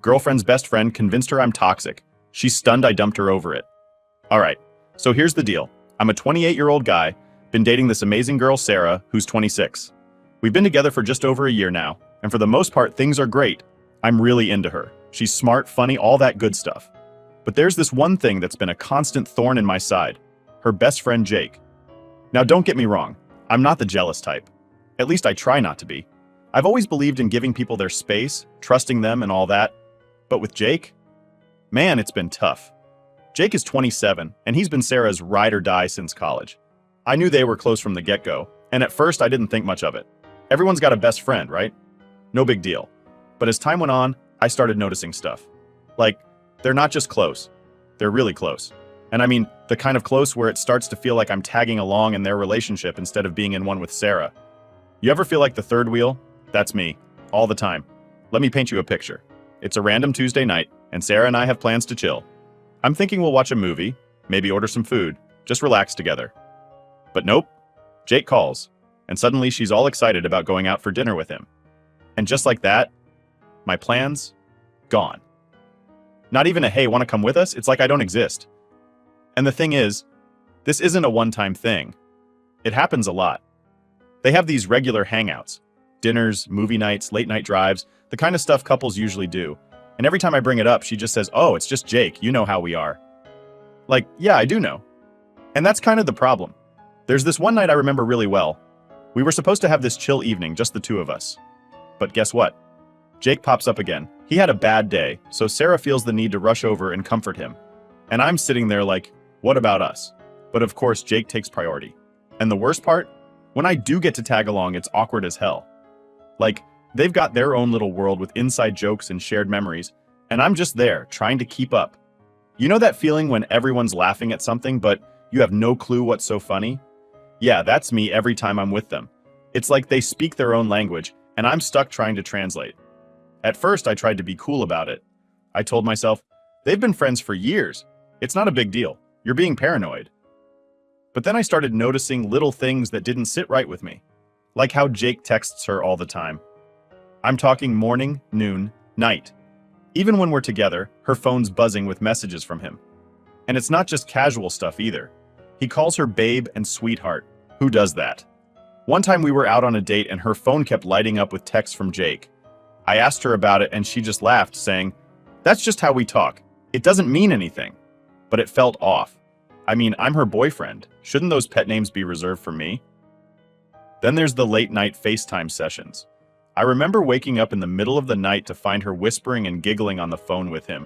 Girlfriend's best friend convinced her I'm toxic. She's stunned I dumped her over it. Alright, so here's the deal. I'm a 28-year-old guy, been dating this amazing girl Sarah, who's 26. We've been together for just over a year now, and for the most part things are great. I'm really into her. She's smart, funny, all that good stuff. But there's this one thing that's been a constant thorn in my side. Her best friend Jake. Now don't get me wrong, I'm not the jealous type. At least I try not to be. I've always believed in giving people their space, trusting them and all that. But with Jake? Man, it's been tough. Jake is 27, and he's been Sarah's ride or die since college. I knew they were close from the get-go, and at first I didn't think much of it. Everyone's got a best friend, right? No big deal. But as time went on, I started noticing stuff. Like, they're not just close, they're really close. And I mean, the kind of close where it starts to feel like I'm tagging along in their relationship instead of being in one with Sarah. You ever feel like the third wheel? That's me, all the time. Let me paint you a picture. It's a random Tuesday night, and Sarah and I have plans to chill. I'm thinking we'll watch a movie, maybe order some food, just relax together. But nope, Jake calls, and suddenly she's all excited about going out for dinner with him. And just like that, my plans, gone. Not even a hey, wanna come with us? It's like I don't exist. And the thing is, this isn't a one-time thing. It happens a lot. They have these regular hangouts, dinners, movie nights, late-night drives, the kind of stuff couples usually do. And every time I bring it up, she just says, oh, it's just Jake, you know how we are. Like, yeah, I do know. And that's kind of the problem. There's this one night I remember really well. We were supposed to have this chill evening, just the two of us. But guess what? Jake pops up again. He had a bad day, so Sarah feels the need to rush over and comfort him. And I'm sitting there like, what about us? But of course, Jake takes priority. And the worst part? When I do get to tag along, it's awkward as hell. Like, they've got their own little world with inside jokes and shared memories, and I'm just there, trying to keep up. You know that feeling when everyone's laughing at something, but you have no clue what's so funny? Yeah, that's me every time I'm with them. It's like they speak their own language, and I'm stuck trying to translate. At first, I tried to be cool about it. I told myself, they've been friends for years. It's not a big deal. You're being paranoid. But then I started noticing little things that didn't sit right with me. Like how Jake texts her all the time. I'm talking morning, noon, night. Even when we're together, her phone's buzzing with messages from him. And it's not just casual stuff either. He calls her babe and sweetheart. Who does that? One time we were out on a date and her phone kept lighting up with texts from Jake. I asked her about it and she just laughed, saying, that's just how we talk. It doesn't mean anything. But it felt off. I mean, I'm her boyfriend. Shouldn't those pet names be reserved for me? Then there's the late night FaceTime sessions. I remember waking up in the middle of the night to find her whispering and giggling on the phone with him.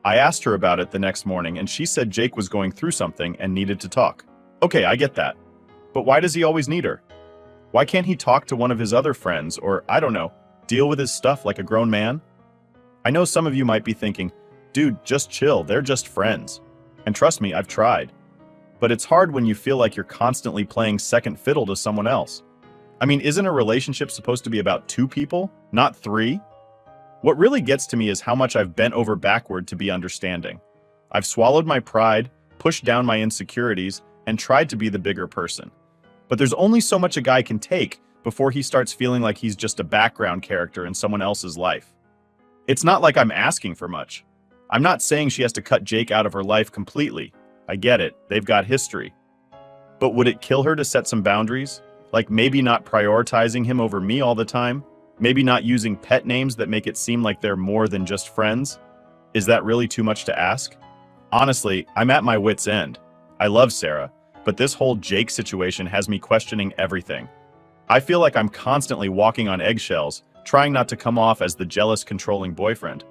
I asked her about it the next morning and she said Jake was going through something and needed to talk. Okay, I get that. But why does he always need her? Why can't he talk to one of his other friends or, I don't know, deal with his stuff like a grown man? I know some of you might be thinking, dude, just chill, they're just friends. And trust me, I've tried. But it's hard when you feel like you're constantly playing second fiddle to someone else. I mean, isn't a relationship supposed to be about two people, not three? What really gets to me is how much I've bent over backward to be understanding. I've swallowed my pride, pushed down my insecurities, and tried to be the bigger person. But there's only so much a guy can take before he starts feeling like he's just a background character in someone else's life. It's not like I'm asking for much. I'm not saying she has to cut Jake out of her life completely. I get it, they've got history. But would it kill her to set some boundaries? Like maybe not prioritizing him over me all the time? Maybe not using pet names that make it seem like they're more than just friends? Is that really too much to ask? Honestly, I'm at my wit's end. I love Sarah, but this whole Jake situation has me questioning everything. I feel like I'm constantly walking on eggshells, trying not to come off as the jealous, controlling boyfriend.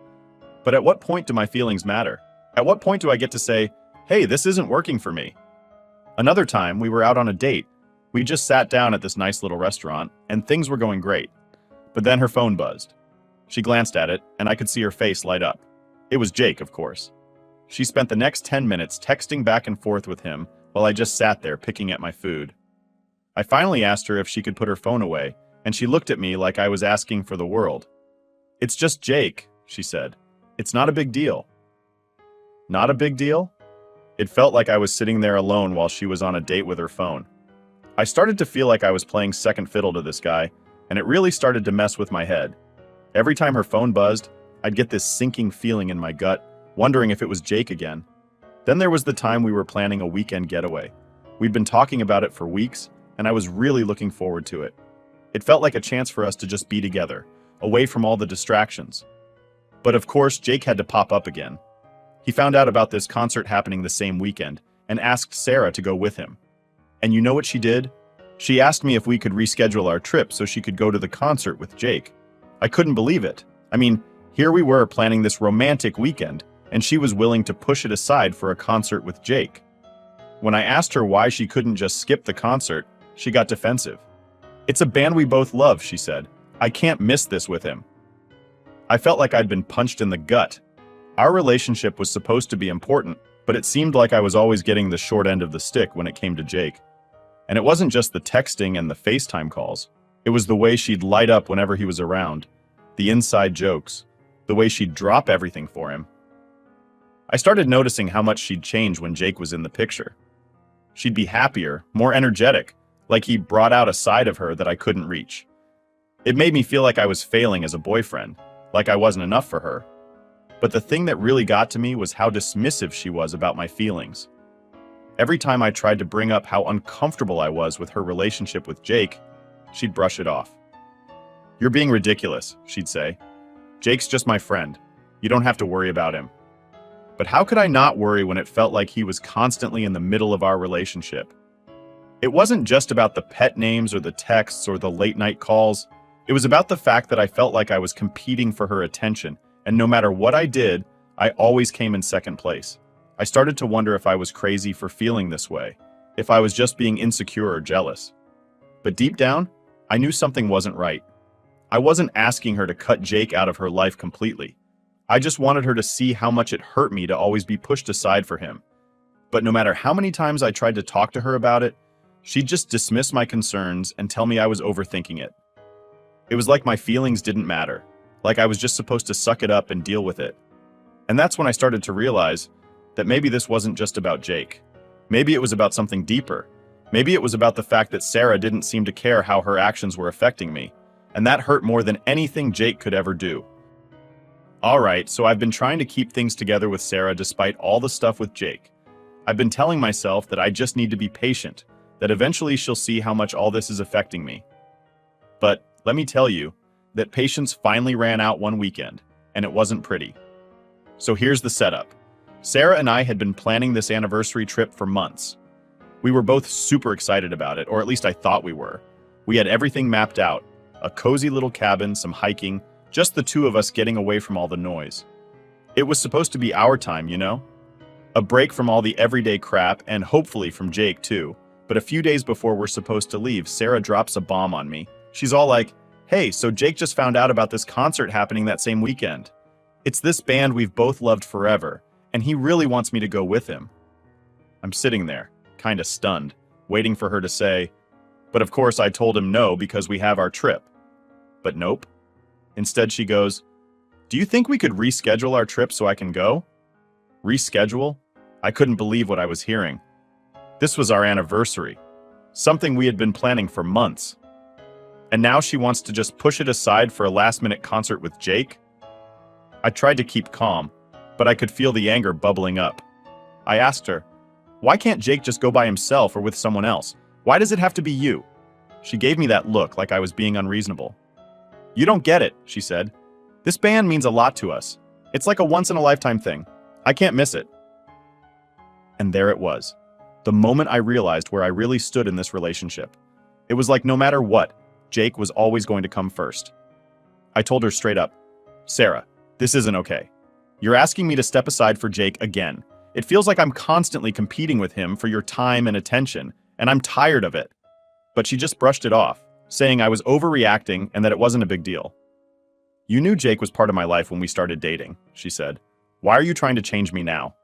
But at what point do my feelings matter? At what point do I get to say, hey, this isn't working for me? Another time, we were out on a date. We just sat down at this nice little restaurant, and things were going great. But then her phone buzzed. She glanced at it, and I could see her face light up. It was Jake, of course. She spent the next 10 minutes texting back and forth with him while I just sat there picking at my food. I finally asked her if she could put her phone away, and she looked at me like I was asking for the world. It's just Jake, she said. It's not a big deal. Not a big deal? It felt like I was sitting there alone while she was on a date with her phone. I started to feel like I was playing second fiddle to this guy, and it really started to mess with my head. Every time her phone buzzed, I'd get this sinking feeling in my gut, wondering if it was Jake again. Then there was the time we were planning a weekend getaway. We'd been talking about it for weeks, and I was really looking forward to it. It felt like a chance for us to just be together, away from all the distractions. But of course, Jake had to pop up again. He found out about this concert happening the same weekend and asked Sarah to go with him. And you know what she did? She asked me if we could reschedule our trip so she could go to the concert with Jake. I couldn't believe it. I mean, here we were planning this romantic weekend, and she was willing to push it aside for a concert with Jake. When I asked her why she couldn't just skip the concert, she got defensive. "It's a band we both love," she said. "I can't miss this with him." I felt like I'd been punched in the gut. Our relationship was supposed to be important, but it seemed like I was always getting the short end of the stick when it came to Jake. And it wasn't just the texting and the FaceTime calls. It was the way she'd light up whenever he was around, the inside jokes, the way she'd drop everything for him. I started noticing how much she'd change when Jake was in the picture. She'd be happier, more energetic, like he brought out a side of her that I couldn't reach. It made me feel like I was failing as a boyfriend, like I wasn't enough for her. But the thing that really got to me was how dismissive she was about my feelings. Every time I tried to bring up how uncomfortable I was with her relationship with Jake, she'd brush it off. "You're being ridiculous," she'd say. "Jake's just my friend. You don't have to worry about him." But how could I not worry when it felt like he was constantly in the middle of our relationship? It wasn't just about the pet names or the texts or the late-night calls. It was about the fact that I felt like I was competing for her attention, and no matter what I did, I always came in second place. I started to wonder if I was crazy for feeling this way, if I was just being insecure or jealous. But deep down, I knew something wasn't right. I wasn't asking her to cut Jake out of her life completely. I just wanted her to see how much it hurt me to always be pushed aside for him. But no matter how many times I tried to talk to her about it, she'd just dismiss my concerns and tell me I was overthinking it. It was like my feelings didn't matter, like I was just supposed to suck it up and deal with it. And that's when I started to realize that maybe this wasn't just about Jake. Maybe it was about something deeper. Maybe it was about the fact that Sarah didn't seem to care how her actions were affecting me, and that hurt more than anything Jake could ever do. Alright, so I've been trying to keep things together with Sarah despite all the stuff with Jake. I've been telling myself that I just need to be patient, that eventually she'll see how much all this is affecting me. But let me tell you that patience finally ran out one weekend, and it wasn't pretty. So here's the setup. Sarah and I had been planning this anniversary trip for months. We were both super excited about it, or at least I thought we were. We had everything mapped out, a cozy little cabin, some hiking, just the two of us getting away from all the noise. It was supposed to be our time, you know? A break from all the everyday crap, and hopefully from Jake too. But a few days before we're supposed to leave, Sarah drops a bomb on me. She's all like, "Hey, so Jake just found out about this concert happening that same weekend. It's this band we've both loved forever, and he really wants me to go with him." I'm sitting there, kinda stunned, waiting for her to say, "But of course I told him no because we have our trip." But nope. Instead she goes, "Do you think we could reschedule our trip so I can go?" Reschedule? I couldn't believe what I was hearing. This was our anniversary, something we had been planning for months. And now she wants to just push it aside for a last-minute concert with Jake? I tried to keep calm, but I could feel the anger bubbling up. I asked her, "Why can't Jake just go by himself or with someone else? Why does it have to be you?" She gave me that look like I was being unreasonable. "You don't get it," she said. "This band means a lot to us. It's like a once-in-a-lifetime thing. I can't miss it." And there it was, the moment I realized where I really stood in this relationship. It was like no matter what, Jake was always going to come first. I told her straight up, "Sarah, this isn't okay. You're asking me to step aside for Jake again. It feels like I'm constantly competing with him for your time and attention, and I'm tired of it." But she just brushed it off, saying I was overreacting and that it wasn't a big deal. "You knew Jake was part of my life when we started dating," she said. "Why are you trying to change me now?"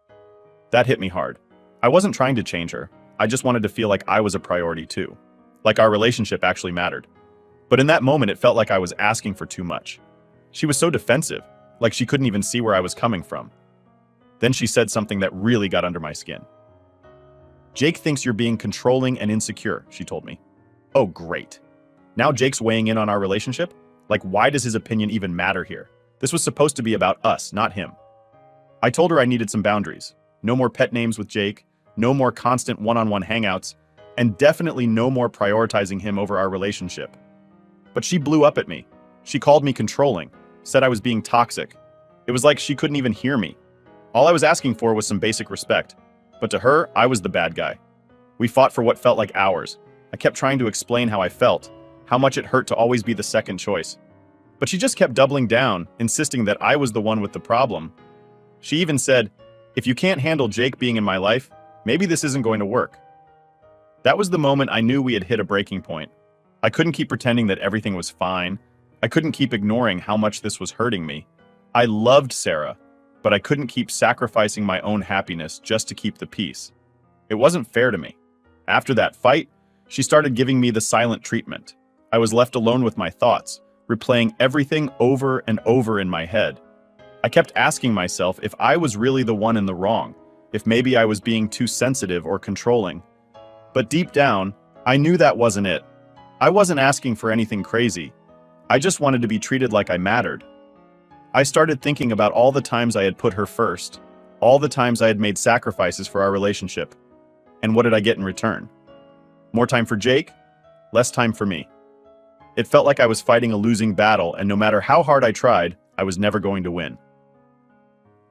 That hit me hard. I wasn't trying to change her. I just wanted to feel like I was a priority too. Like our relationship actually mattered. But in that moment, it felt like I was asking for too much. She was so defensive, like she couldn't even see where I was coming from. Then she said something that really got under my skin. "Jake thinks you're being controlling and insecure," she told me. Oh, great. Now Jake's weighing in on our relationship? Like, why does his opinion even matter here? This was supposed to be about us, not him. I told her I needed some boundaries. No more pet names with Jake, no more constant one-on-one hangouts, and definitely no more prioritizing him over our relationship. But she blew up at me. She called me controlling, said I was being toxic. It was like she couldn't even hear me. All I was asking for was some basic respect. But to her, I was the bad guy. We fought for what felt like hours. I kept trying to explain how I felt, how much it hurt to always be the second choice. But she just kept doubling down, insisting that I was the one with the problem. She even said, "If you can't handle Jake being in my life, maybe this isn't going to work." That was the moment I knew we had hit a breaking point. I couldn't keep pretending that everything was fine. I couldn't keep ignoring how much this was hurting me. I loved Sarah, but I couldn't keep sacrificing my own happiness just to keep the peace. It wasn't fair to me. After that fight, she started giving me the silent treatment. I was left alone with my thoughts, replaying everything over and over in my head. I kept asking myself if I was really the one in the wrong, if maybe I was being too sensitive or controlling. But deep down, I knew that wasn't it. I wasn't asking for anything crazy. I just wanted to be treated like I mattered. I started thinking about all the times I had put her first, all the times I had made sacrifices for our relationship. And what did I get in return? More time for Jake, less time for me. It felt like I was fighting a losing battle, and no matter how hard I tried, I was never going to win.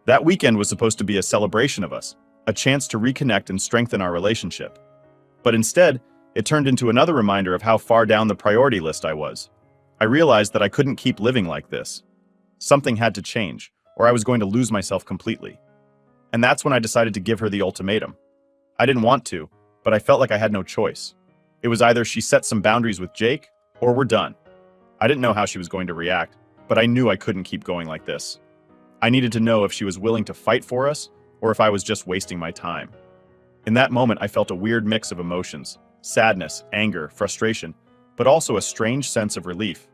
That weekend was supposed to be a celebration of us, a chance to reconnect and strengthen our relationship. But instead, it turned into another reminder of how far down the priority list I was. I realized that I couldn't keep living like this. Something had to change, or I was going to lose myself completely. And that's when I decided to give her the ultimatum. I didn't want to, but I felt like I had no choice. It was either she set some boundaries with Jake, or we're done. I didn't know how she was going to react, but I knew I couldn't keep going like this. I needed to know if she was willing to fight for us, or if I was just wasting my time. In that moment, I felt a weird mix of emotions: sadness, anger, frustration, but also a strange sense of relief.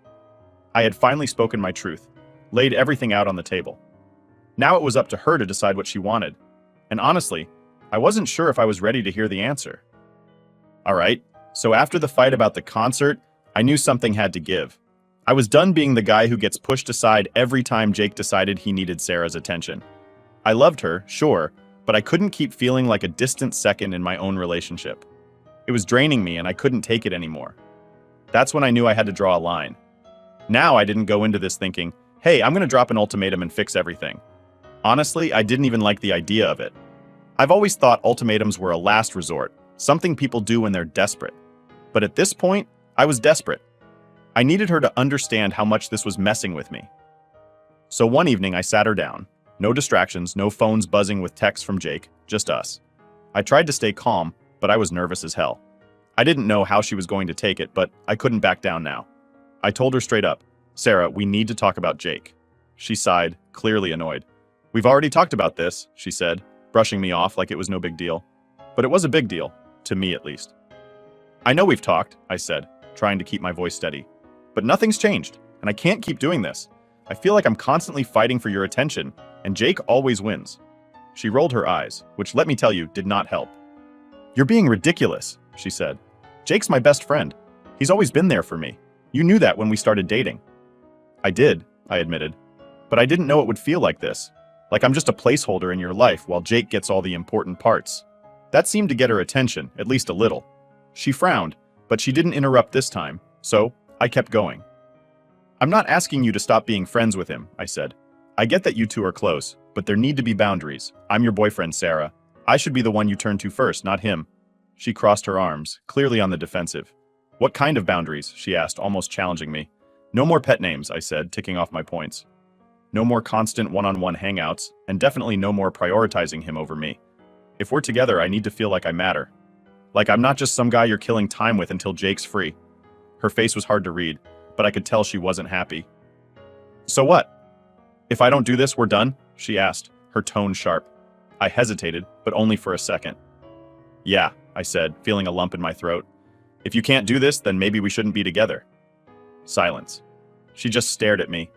I had finally spoken my truth, laid everything out on the table. Now it was up to her to decide what she wanted. And honestly, I wasn't sure if I was ready to hear the answer. All right, so after the fight about the concert, I knew something had to give. I was done being the guy who gets pushed aside every time Jake decided he needed Sarah's attention. I loved her, sure, but I couldn't keep feeling like a distant second in my own relationship. It was draining me and I couldn't take it anymore. That's when I knew I had to draw a line. Now I didn't go into this thinking, hey, I'm gonna drop an ultimatum and fix everything. Honestly, I didn't even like the idea of it. I've always thought ultimatums were a last resort, something people do when they're desperate. But at this point, I was desperate. I needed her to understand how much this was messing with me. So one evening I sat her down. No distractions, no phones buzzing with texts from Jake, just us. I tried to stay calm, but I was nervous as hell. I didn't know how she was going to take it, but I couldn't back down now. I told her straight up, "Sarah, we need to talk about Jake." She sighed, clearly annoyed. "We've already talked about this," she said, brushing me off like it was no big deal. But it was a big deal, to me at least. "I know we've talked," I said, trying to keep my voice steady. "But nothing's changed, and I can't keep doing this. I feel like I'm constantly fighting for your attention, and Jake always wins." She rolled her eyes, which, let me tell you, did not help. "You're being ridiculous," she said. "Jake's my best friend. He's always been there for me. You knew that when we started dating." "I did," I admitted. "But I didn't know it would feel like this. Like I'm just a placeholder in your life while Jake gets all the important parts." That seemed to get her attention, at least a little. She frowned, but she didn't interrupt this time, so I kept going. "I'm not asking you to stop being friends with him," I said. "I get that you two are close, but there need to be boundaries. I'm your boyfriend, Sarah. I should be the one you turn to first, not him." She crossed her arms, clearly on the defensive. "What kind of boundaries?" she asked, almost challenging me. "No more pet names," I said, ticking off my points. "No more constant one-on-one hangouts, and definitely no more prioritizing him over me. If we're together, I need to feel like I matter. Like I'm not just some guy you're killing time with until Jake's free." Her face was hard to read, but I could tell she wasn't happy. "So what? If I don't do this, we're done?" she asked, her tone sharp. I hesitated, but only for a second. "Yeah," I said, feeling a lump in my throat. "If you can't do this, then maybe we shouldn't be together." Silence. She just stared at me,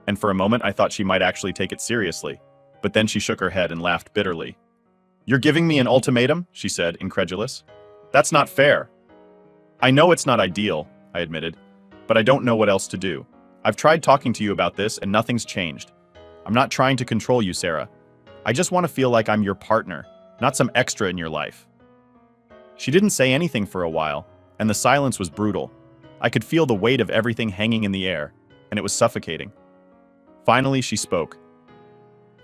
and for a moment I thought she might actually take it seriously, but then she shook her head and laughed bitterly. "You're giving me an ultimatum?" she said, incredulous. "That's not fair." "I know it's not ideal," I admitted, "but I don't know what else to do. I've tried talking to you about this and nothing's changed. I'm not trying to control you, Sarah. I just want to feel like I'm your partner, not some extra in your life. She didn't say anything for a while, and the silence was brutal. I could feel the weight of everything hanging in the air, and it was suffocating. Finally, she spoke.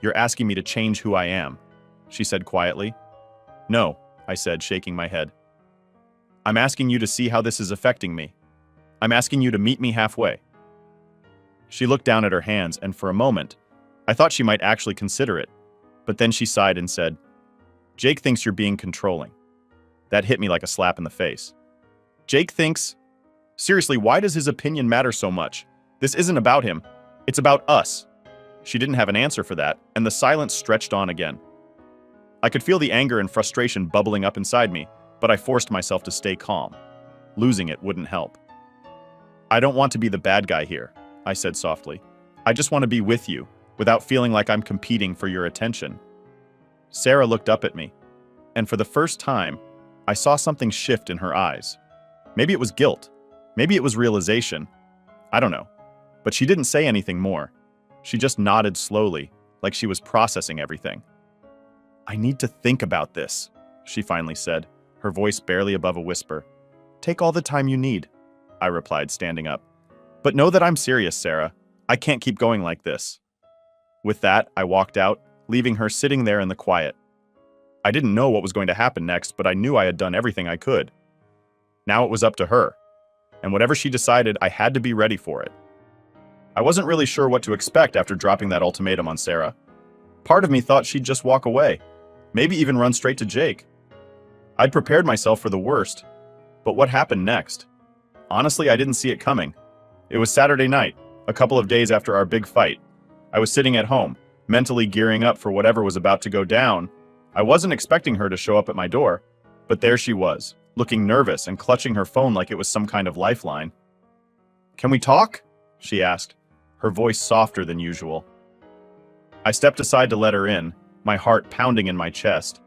"You're asking me to change who I am," she said quietly. "No," I said, shaking my head. "I'm asking you to see how this is affecting me. I'm asking you to meet me halfway." She looked down at her hands, and for a moment, I thought she might actually consider it. But then she sighed and said, "Jake thinks you're being controlling." That hit me like a slap in the face. Jake thinks? Seriously, why does his opinion matter so much? This isn't about him. It's about us. She didn't have an answer for that, and the silence stretched on again. I could feel the anger and frustration bubbling up inside me, but I forced myself to stay calm. Losing it wouldn't help. "I don't want to be the bad guy here," I said softly. "I just want to be with you, without feeling like I'm competing for your attention." Sarah looked up at me, and for the first time, I saw something shift in her eyes. Maybe it was guilt. Maybe it was realization. I don't know. But she didn't say anything more. She just nodded slowly, like she was processing everything. "I need to think about this," she finally said, her voice barely above a whisper. "Take all the time you need," I replied, standing up. "But know that I'm serious, Sarah. I can't keep going like this." With that, I walked out, leaving her sitting there in the quiet. I didn't know what was going to happen next, but I knew I had done everything I could. Now it was up to her, and whatever she decided, I had to be ready for it. I wasn't really sure what to expect after dropping that ultimatum on Sarah. Part of me thought she'd just walk away, maybe even run straight to Jake. I'd prepared myself for the worst, but what happened next? Honestly, I didn't see it coming. It was Saturday night, a couple of days after our big fight. I was sitting at home, mentally gearing up for whatever was about to go down. I wasn't expecting her to show up at my door, but there she was, looking nervous and clutching her phone like it was some kind of lifeline. "Can we talk?" she asked, her voice softer than usual. I stepped aside to let her in, my heart pounding in my chest.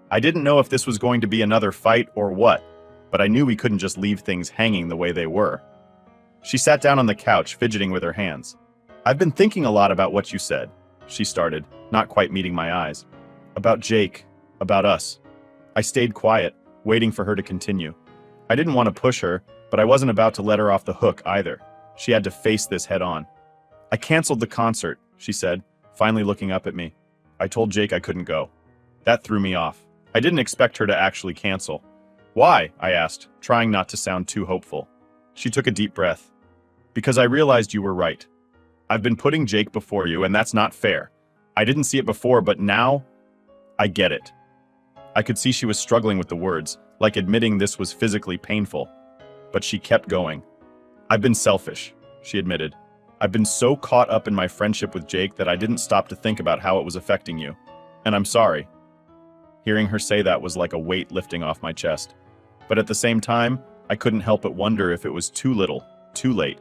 I didn't know if this was going to be another fight or what, but I knew we couldn't just leave things hanging the way they were. She sat down on the couch, fidgeting with her hands. "I've been thinking a lot about what you said," she started, not quite meeting my eyes. "About Jake, about us." I stayed quiet, waiting for her to continue. I didn't want to push her, but I wasn't about to let her off the hook either. She had to face this head on. "I canceled the concert," she said, finally looking up at me. "I told Jake I couldn't go." That threw me off. I didn't expect her to actually cancel. "Why?" I asked, trying not to sound too hopeful. She took a deep breath. "Because I realized you were right. I've been putting Jake before you, and that's not fair. I didn't see it before, but now I get it." I could see she was struggling with the words, like admitting this was physically painful. But she kept going. "I've been selfish," she admitted. "I've been so caught up in my friendship with Jake that I didn't stop to think about how it was affecting you. And I'm sorry." Hearing her say that was like a weight lifting off my chest. But at the same time, I couldn't help but wonder if it was too little, too late.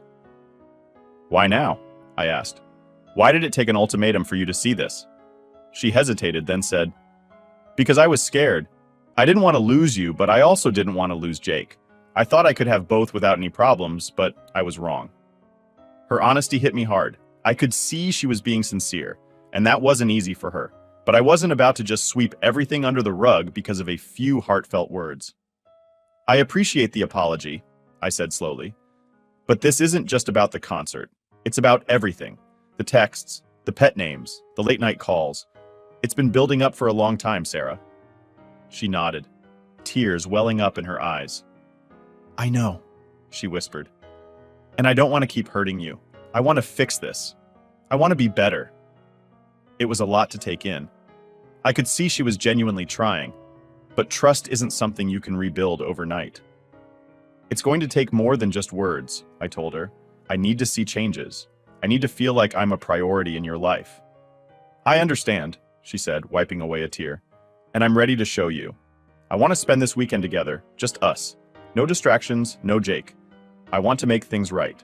"Why now?" I asked. "Why did it take an ultimatum for you to see this?" She hesitated, then said, "Because I was scared. I didn't want to lose you, but I also didn't want to lose Jake. I thought I could have both without any problems, but I was wrong." Her honesty hit me hard. I could see she was being sincere, and that wasn't easy for her. But I wasn't about to just sweep everything under the rug because of a few heartfelt words. "I appreciate the apology," I said slowly. "But this isn't just about the concert. It's about everything. The texts, the pet names, the late-night calls. It's been building up for a long time, Sarah." She nodded, tears welling up in her eyes. "I know," she whispered. "And I don't want to keep hurting you. I want to fix this. I want to be better." It was a lot to take in. I could see she was genuinely trying, but trust isn't something you can rebuild overnight. "It's going to take more than just words," I told her. "I need to see changes. I need to feel like I'm a priority in your life." "I understand," she said, wiping away a tear. "And I'm ready to show you. I want to spend this weekend together, just us. No distractions, no Jake. I want to make things right."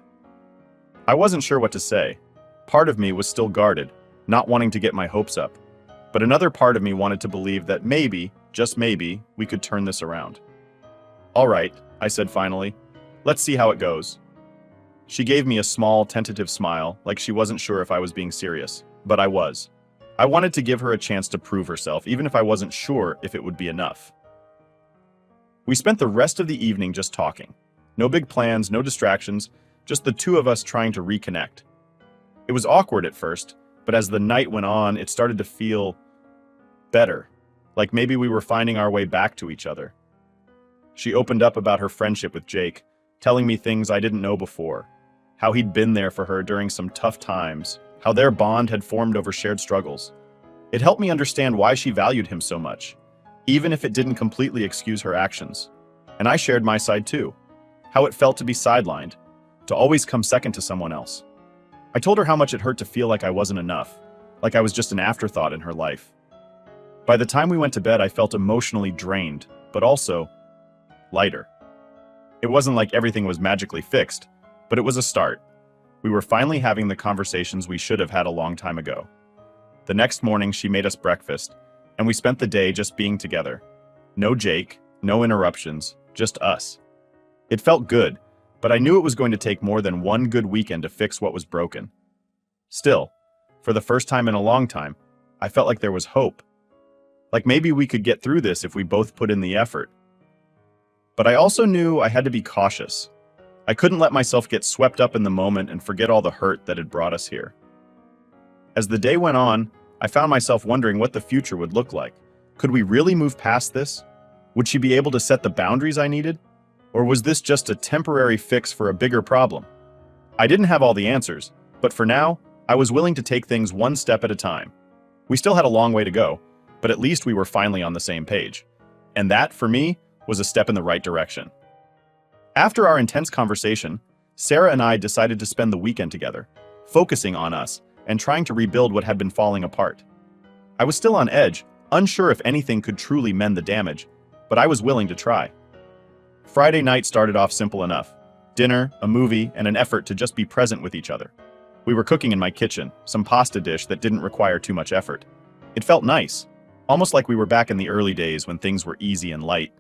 I wasn't sure what to say. Part of me was still guarded, not wanting to get my hopes up. But another part of me wanted to believe that maybe, just maybe, we could turn this around. "All right," I said finally. "Let's see how it goes." She gave me a small, tentative smile, like she wasn't sure if I was being serious. But I was. I wanted to give her a chance to prove herself, even if I wasn't sure if it would be enough. We spent the rest of the evening just talking. No big plans, no distractions, just the two of us trying to reconnect. It was awkward at first, but as the night went on, it started to feel better, like maybe we were finding our way back to each other. She opened up about her friendship with Jake, telling me things I didn't know before, how he'd been there for her during some tough times, how their bond had formed over shared struggles. It helped me understand why she valued him so much, even if it didn't completely excuse her actions. And I shared my side too, how it felt to be sidelined, to always come second to someone else. I told her how much it hurt to feel like I wasn't enough, like I was just an afterthought in her life. By the time we went to bed, I felt emotionally drained, but also lighter. It wasn't like everything was magically fixed, but it was a start. We were finally having the conversations we should have had a long time ago. The next morning, she made us breakfast, and we spent the day just being together. No Jake, no interruptions, just us. It felt good, but I knew it was going to take more than one good weekend to fix what was broken. Still, for the first time in a long time, I felt like there was hope. Like maybe we could get through this if we both put in the effort. But I also knew I had to be cautious. I couldn't let myself get swept up in the moment and forget all the hurt that had brought us here. As the day went on, I found myself wondering what the future would look like. Could we really move past this? Would she be able to set the boundaries I needed? Or was this just a temporary fix for a bigger problem? I didn't have all the answers, but for now, I was willing to take things one step at a time. We still had a long way to go, but at least we were finally on the same page. And that, for me, was a step in the right direction. After our intense conversation, Sarah and I decided to spend the weekend together, focusing on us and trying to rebuild what had been falling apart. I was still on edge, unsure if anything could truly mend the damage, but I was willing to try. Friday night started off simple enough. Dinner, a movie, and an effort to just be present with each other. We were cooking in my kitchen, some pasta dish that didn't require too much effort. It felt nice, almost like we were back in the early days when things were easy and light.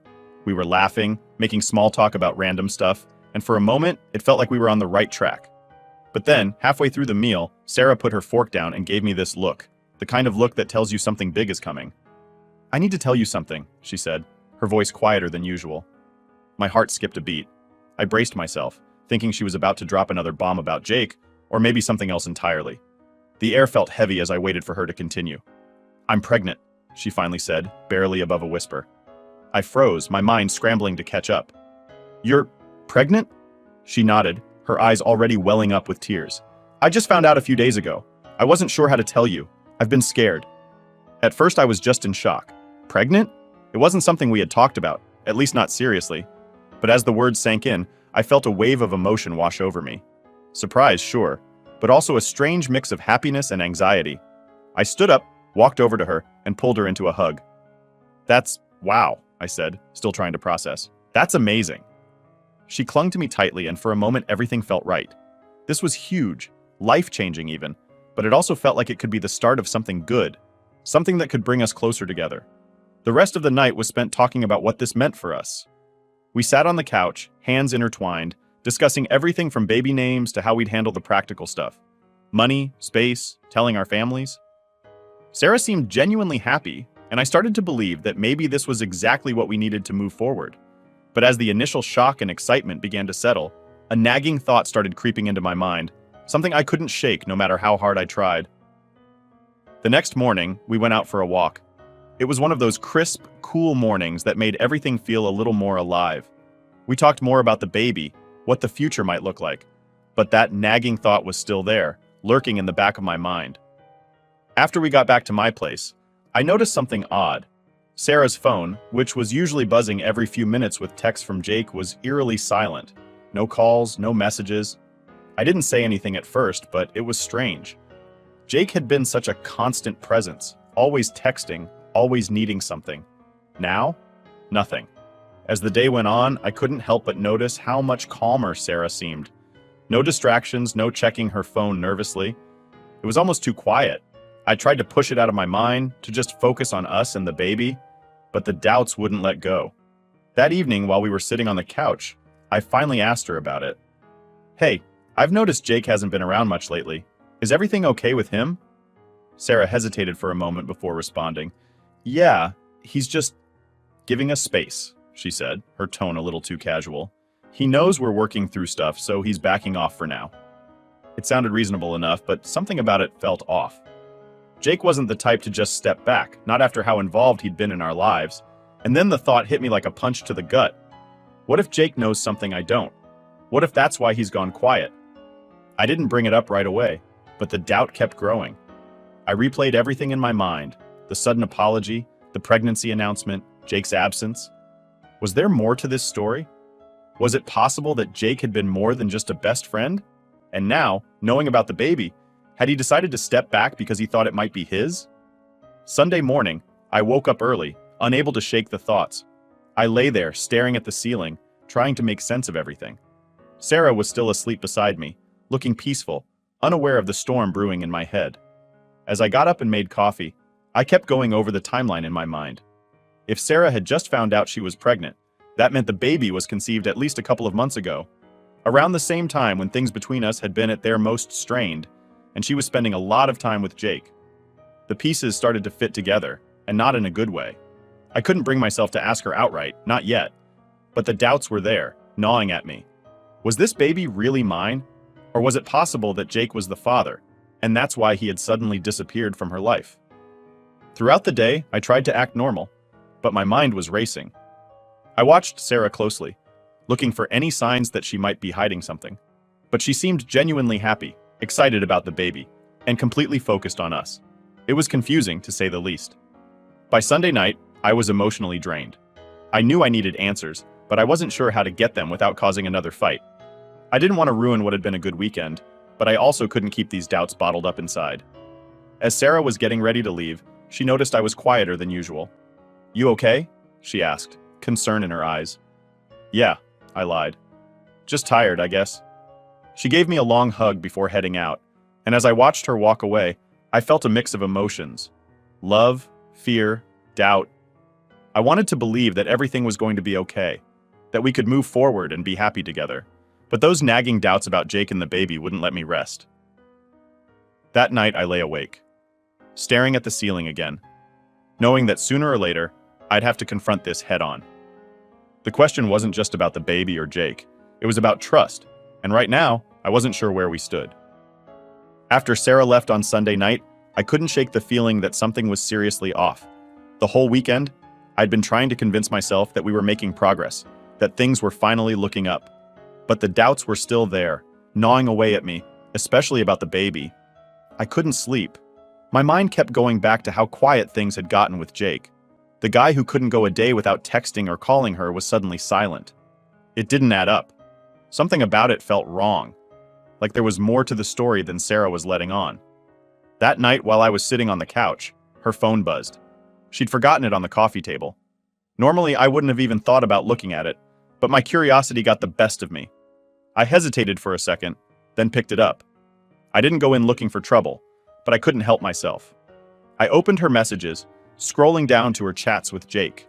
We were laughing, making small talk about random stuff, and for a moment, it felt like we were on the right track. But then, halfway through the meal, Sarah put her fork down and gave me this look, the kind of look that tells you something big is coming. "I need to tell you something," she said, her voice quieter than usual. My heart skipped a beat. I braced myself, thinking she was about to drop another bomb about Jake, or maybe something else entirely. The air felt heavy as I waited for her to continue. "I'm pregnant," she finally said, barely above a whisper. I froze, my mind scrambling to catch up. "You're pregnant?" She nodded, her eyes already welling up with tears. "I just found out a few days ago. I wasn't sure how to tell you. I've been scared." At first I was just in shock. Pregnant? It wasn't something we had talked about, at least not seriously. But as the words sank in, I felt a wave of emotion wash over me. Surprise, sure, but also a strange mix of happiness and anxiety. I stood up, walked over to her, and pulled her into a hug. "Wow," I said, still trying to process. "That's amazing." She clung to me tightly, and for a moment everything felt right. This was huge, life-changing even, but it also felt like it could be the start of something good, something that could bring us closer together. The rest of the night was spent talking about what this meant for us. We sat on the couch, hands intertwined, discussing everything from baby names to how we'd handle the practical stuff. Money, space, telling our families. Sarah seemed genuinely happy, and I started to believe that maybe this was exactly what we needed to move forward. But as the initial shock and excitement began to settle, a nagging thought started creeping into my mind, something I couldn't shake no matter how hard I tried. The next morning, we went out for a walk. It was one of those crisp, cool mornings that made everything feel a little more alive. We talked more about the baby, what the future might look like, but that nagging thought was still there, lurking in the back of my mind. After we got back to my place, I noticed something odd. Sarah's phone, which was usually buzzing every few minutes with texts from Jake, was eerily silent. No calls, no messages. I didn't say anything at first, but it was strange. Jake had been such a constant presence, always texting, always needing something. Now, nothing. As the day went on, I couldn't help but notice how much calmer Sarah seemed. No distractions, no checking her phone nervously. It was almost too quiet. I tried to push it out of my mind, to just focus on us and the baby, but the doubts wouldn't let go. That evening, while we were sitting on the couch, I finally asked her about it. "Hey, I've noticed Jake hasn't been around much lately. Is everything okay with him? Sarah hesitated for a moment before responding. Yeah, he's just giving us space, she said, her tone a little too casual. He knows we're working through stuff, so he's backing off for now. It sounded reasonable enough, but something about it felt off. Jake wasn't the type to just step back, not after how involved he'd been in our lives. And then the thought hit me like a punch to the gut. What if Jake knows something I don't? What if that's why he's gone quiet? I didn't bring it up right away, but the doubt kept growing. I replayed everything in my mind, the sudden apology, the pregnancy announcement, Jake's absence. Was there more to this story? Was it possible that Jake had been more than just a best friend? And now, knowing about the baby, had he decided to step back because he thought it might be his? Sunday morning, I woke up early, unable to shake the thoughts. I lay there, staring at the ceiling, trying to make sense of everything. Sarah was still asleep beside me, looking peaceful, unaware of the storm brewing in my head. As I got up and made coffee, I kept going over the timeline in my mind. If Sarah had just found out she was pregnant, that meant the baby was conceived at least a couple of months ago, around the same time when things between us had been at their most strained, and she was spending a lot of time with Jake. The pieces started to fit together, and not in a good way. I couldn't bring myself to ask her outright, not yet, but the doubts were there, gnawing at me. Was this baby really mine? Or was it possible that Jake was the father, and that's why he had suddenly disappeared from her life? Throughout the day, I tried to act normal, but my mind was racing. I watched Sarah closely, looking for any signs that she might be hiding something. But she seemed genuinely happy, excited about the baby, and completely focused on us. It was confusing, to say the least. By Sunday night, I was emotionally drained. I knew I needed answers, but I wasn't sure how to get them without causing another fight. I didn't want to ruin what had been a good weekend, but I also couldn't keep these doubts bottled up inside. As Sarah was getting ready to leave, she noticed I was quieter than usual. "You okay?" she asked, concern in her eyes. "Yeah," I lied. "Just tired, I guess." She gave me a long hug before heading out, and as I watched her walk away, I felt a mix of emotions. Love, fear, doubt. I wanted to believe that everything was going to be okay, that we could move forward and be happy together. But those nagging doubts about Jake and the baby wouldn't let me rest. That night I lay awake, staring at the ceiling again, knowing that sooner or later, I'd have to confront this head-on. The question wasn't just about the baby or Jake, it was about trust, and right now, I wasn't sure where we stood. After Sarah left on Sunday night, I couldn't shake the feeling that something was seriously off. The whole weekend, I'd been trying to convince myself that we were making progress, that things were finally looking up. But the doubts were still there, gnawing away at me, especially about the baby. I couldn't sleep. My mind kept going back to how quiet things had gotten with Jake. The guy who couldn't go a day without texting or calling her was suddenly silent. It didn't add up. Something about it felt wrong, like there was more to the story than Sarah was letting on. That night, while I was sitting on the couch, her phone buzzed. She'd forgotten it on the coffee table. Normally, I wouldn't have even thought about looking at it, but my curiosity got the best of me. I hesitated for a second, then picked it up. I didn't go in looking for trouble, but I couldn't help myself. I opened her messages, scrolling down to her chats with Jake.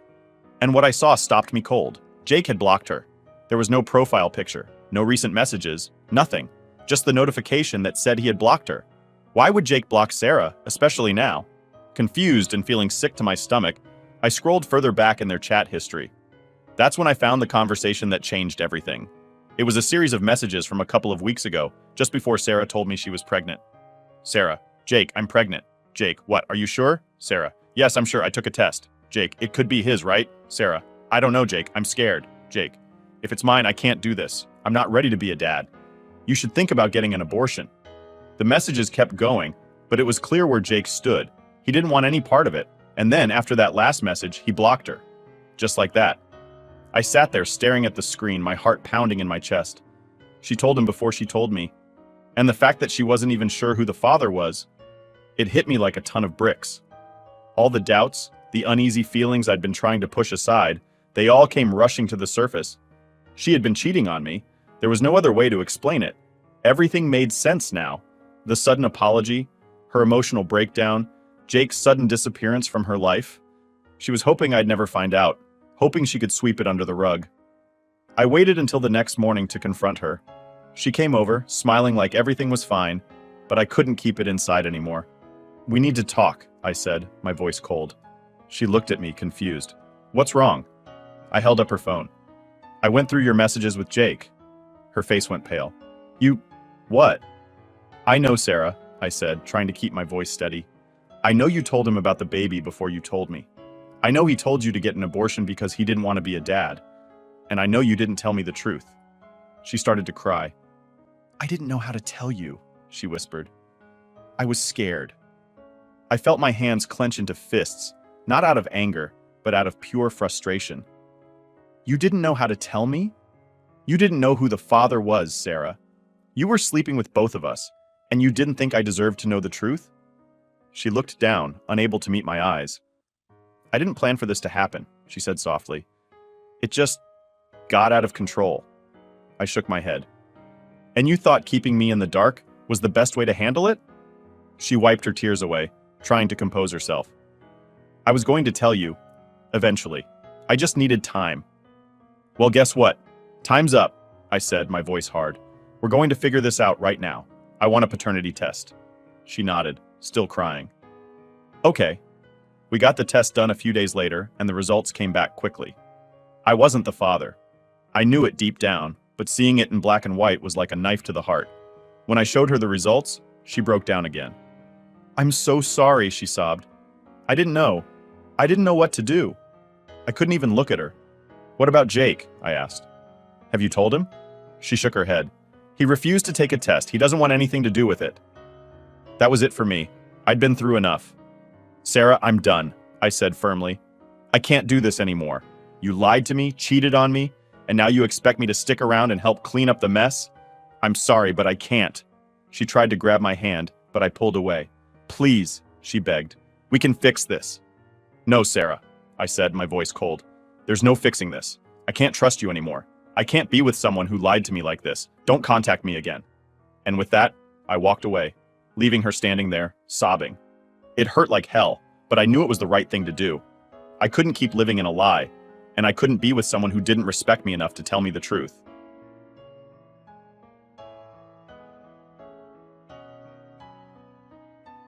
And what I saw stopped me cold. Jake had blocked her. There was no profile picture, no recent messages, nothing. Just the notification that said he had blocked her. Why would Jake block Sarah, especially now? Confused and feeling sick to my stomach, I scrolled further back in their chat history. That's when I found the conversation that changed everything. It was a series of messages from a couple of weeks ago, just before Sarah told me she was pregnant. Sarah: "Jake, I'm pregnant." Jake: "What, are you sure?" Sarah: "Yes, I'm sure, I took a test." Jake: "It could be his, right?" Sarah: "I don't know, Jake, I'm scared." Jake: "If it's mine, I can't do this. I'm not ready to be a dad. You should think about getting an abortion." The messages kept going, but it was clear where Jake stood. He didn't want any part of it, and then after that last message, he blocked her. Just like that. I sat there staring at the screen, my heart pounding in my chest. She told him before she told me. And the fact that she wasn't even sure who the father was, it hit me like a ton of bricks. All the doubts, the uneasy feelings I'd been trying to push aside, they all came rushing to the surface. She had been cheating on me. There was no other way to explain it. Everything made sense now. The sudden apology, her emotional breakdown, Jake's sudden disappearance from her life. She was hoping I'd never find out, hoping she could sweep it under the rug. I waited until the next morning to confront her. She came over, smiling like everything was fine, but I couldn't keep it inside anymore. "We need to talk," I said, my voice cold. She looked at me, confused. "What's wrong?" I held up her phone. "I went through your messages with Jake." Her face went pale. "You... what?" "I know, Sarah," I said, trying to keep my voice steady. "I know you told him about the baby before you told me. I know he told you to get an abortion because he didn't want to be a dad. And I know you didn't tell me the truth." She started to cry. "I didn't know how to tell you," she whispered. "I was scared." I felt my hands clench into fists, not out of anger, but out of pure frustration. "You didn't know how to tell me? You didn't know who the father was, Sarah. You were sleeping with both of us, and you didn't think I deserved to know the truth?" She looked down, unable to meet my eyes. "I didn't plan for this to happen," she said softly. "It just got out of control." I shook my head. "And you thought keeping me in the dark was the best way to handle it?" She wiped her tears away, trying to compose herself. "I was going to tell you, eventually. I just needed time." "Well, guess what? Time's up," I said, my voice hard. "We're going to figure this out right now. I want a paternity test." She nodded, still crying. "Okay." We got the test done a few days later, and the results came back quickly. I wasn't the father. I knew it deep down, but seeing it in black and white was like a knife to the heart. When I showed her the results, she broke down again. "I'm so sorry," she sobbed. I didn't know what to do. I couldn't even look at her. "What about Jake?" I asked. "Have you told him?" She shook her head. "He refused to take a test. He doesn't want anything to do with it." That was it for me. I'd been through enough. "Sarah, I'm done," I said firmly. "I can't do this anymore. You lied to me, cheated on me, and now you expect me to stick around and help clean up the mess? I'm sorry, but I can't." She tried to grab my hand, but I pulled away. "Please," she begged. "We can fix this." "No, Sarah," I said, my voice cold. "There's no fixing this. I can't trust you anymore. I can't be with someone who lied to me like this. Don't contact me again." And with that, I walked away, leaving her standing there, sobbing. It hurt like hell, but I knew it was the right thing to do. I couldn't keep living in a lie, and I couldn't be with someone who didn't respect me enough to tell me the truth.